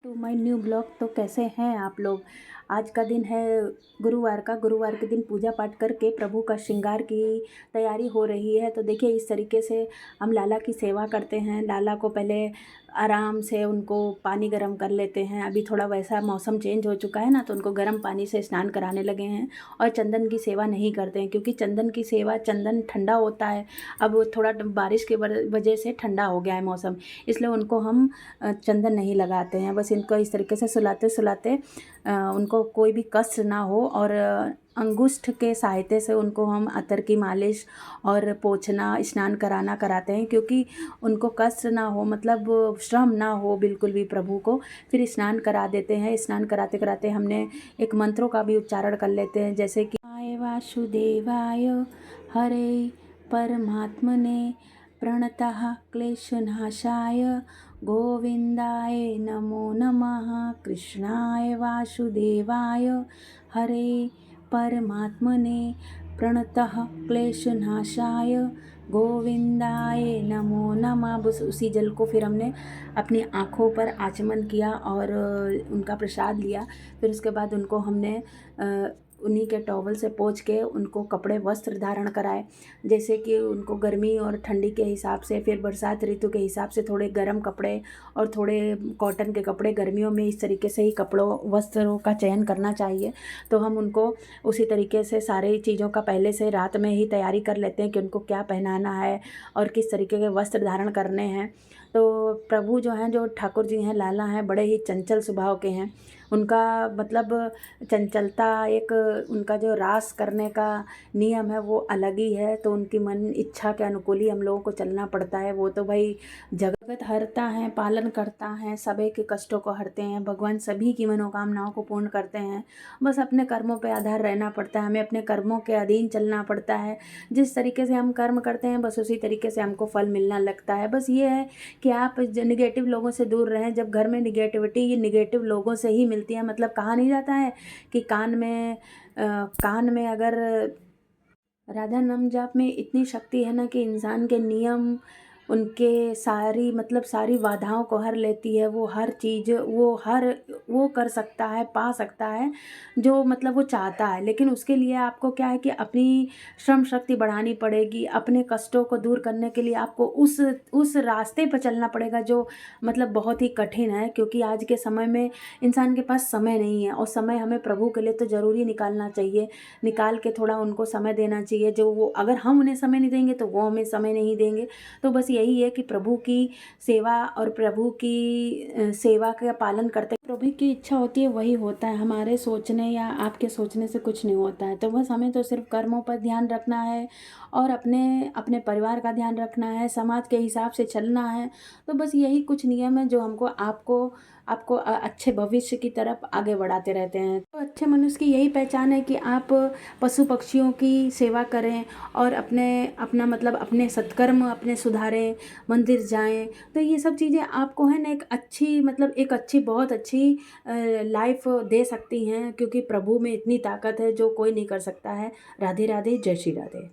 To my new blog. तो कैसे हैं आप लोग। आज का दिन है गुरुवार का। गुरुवार के दिन पूजा पाठ करके प्रभु का श्रृंगार की तैयारी हो रही है। तो देखिए इस तरीके से हम लाला की सेवा करते हैं। लाला को पहले आराम से उनको पानी गर्म कर लेते हैं। अभी थोड़ा वैसा मौसम चेंज हो चुका है ना, तो उनको गर्म पानी से स्नान कराने लगे हैं। और चंदन की सेवा नहीं करते हैं क्योंकि चंदन की सेवा, चंदन ठंडा होता है। अब वो थोड़ा बारिश के वजह से ठंडा हो गया है मौसम, इसलिए उनको हम चंदन नहीं लगाते हैं। बस इनको इस तरीके से सुलाते सुलाते उनको कोई भी कष्ट ना हो, और अंगुष्ठ के सहायता से उनको हम अतर की मालिश और पोंछना, स्नान कराना कराते हैं, क्योंकि उनको कष्ट ना हो, मतलब श्रम ना हो बिल्कुल भी प्रभु को। फिर स्नान करा देते हैं। स्नान कराते कराते हमने एक मंत्रों का भी उच्चारण कर लेते हैं, जैसे कि आय वासुदेवाय हरे परमात्मने प्रणतः क्लेशनाशाय गोविंदाय नमो नमः। कृष्णाय वासुदेवाय हरे परमात्मने प्रणतः क्लेशनाशाय गोविंदाय नमो नमः। बस उसी जल को फिर हमने अपनी आँखों पर आचमन किया और उनका प्रसाद लिया। फिर उसके बाद उनको हमने उन्हीं के टॉवल से पोंछ के उनको कपड़े वस्त्र धारण कराए, जैसे कि उनको गर्मी और ठंडी के हिसाब से, फिर बरसात ऋतु के हिसाब से थोड़े गर्म कपड़े और थोड़े कॉटन के कपड़े। गर्मियों में इस तरीके से ही कपड़ों वस्त्रों का चयन करना चाहिए। तो हम उनको उसी तरीके से सारी चीज़ों का पहले से रात में ही तैयारी कर लेते हैं कि उनको क्या पहनाना है और किस तरीके के वस्त्र धारण करने हैं। तो प्रभु जो हैं, जो ठाकुर जी हैं, लाला हैं, बड़े ही चंचल स्वभाव के हैं। उनका मतलब चंचलता, एक उनका जो रास करने का नियम है वो अलग ही है। तो उनकी मन इच्छा के अनुकूल ही हम लोगों को चलना पड़ता है। वो तो भाई जगत हरता है, पालन करता है, सभी के कष्टों को हरते हैं। भगवान सभी की मनोकामनाओं को पूर्ण करते हैं। बस अपने कर्मों पे आधार रहना पड़ता है, हमें अपने कर्मों के अधीन चलना पड़ता है। जिस तरीके से हम कर्म करते हैं बस उसी तरीके से हमको फल मिलना लगता है। बस ये है कि आप निगेटिव लोगों से दूर रहें। जब घर में निगेटिविटी, ये निगेटिव लोगों से ही मिलती है। मतलब कहा नहीं जाता है कि कान में अगर राधा नाम जाप में इतनी शक्ति है ना कि इंसान के नियम, उनके सारी मतलब सारी बाधाओं को हर लेती है। वो हर चीज़, वो कर सकता है, पा सकता है जो मतलब वो चाहता है। लेकिन उसके लिए आपको क्या है कि अपनी श्रम शक्ति बढ़ानी पड़ेगी। अपने कष्टों को दूर करने के लिए आपको उस रास्ते पर चलना पड़ेगा जो मतलब बहुत ही कठिन है, क्योंकि आज के समय में इंसान के पास समय नहीं है। और समय हमें प्रभु के लिए तो ज़रूरी निकालना चाहिए। निकाल के थोड़ा उनको समय देना चाहिए। जो वो, अगर हम उन्हें समय नहीं देंगे तो वो हमें समय नहीं देंगे। तो बस यही है कि प्रभु की सेवा और प्रभु की सेवा का पालन करते, प्रभु की इच्छा होती है वही होता है। हमारे सोचने या आपके सोचने से कुछ नहीं होता है। तो बस हमें तो सिर्फ कर्मों पर ध्यान रखना है और अपने अपने परिवार का ध्यान रखना है, समाज के हिसाब से चलना है। तो बस यही कुछ नियम है जो हमको आपको अच्छे भविष्य की तरफ आगे बढ़ाते रहते हैं। तो अच्छे मनुष्य की यही पहचान है कि आप पशु पक्षियों की सेवा करें और अपना मतलब अपने सत्कर्म अपने सुधारें, मंदिर जाएं। तो ये सब चीज़ें आपको है ना एक अच्छी बहुत अच्छी लाइफ दे सकती हैं, क्योंकि प्रभु में इतनी ताकत है जो कोई नहीं कर सकता है। राधे राधे, जय श्री राधे।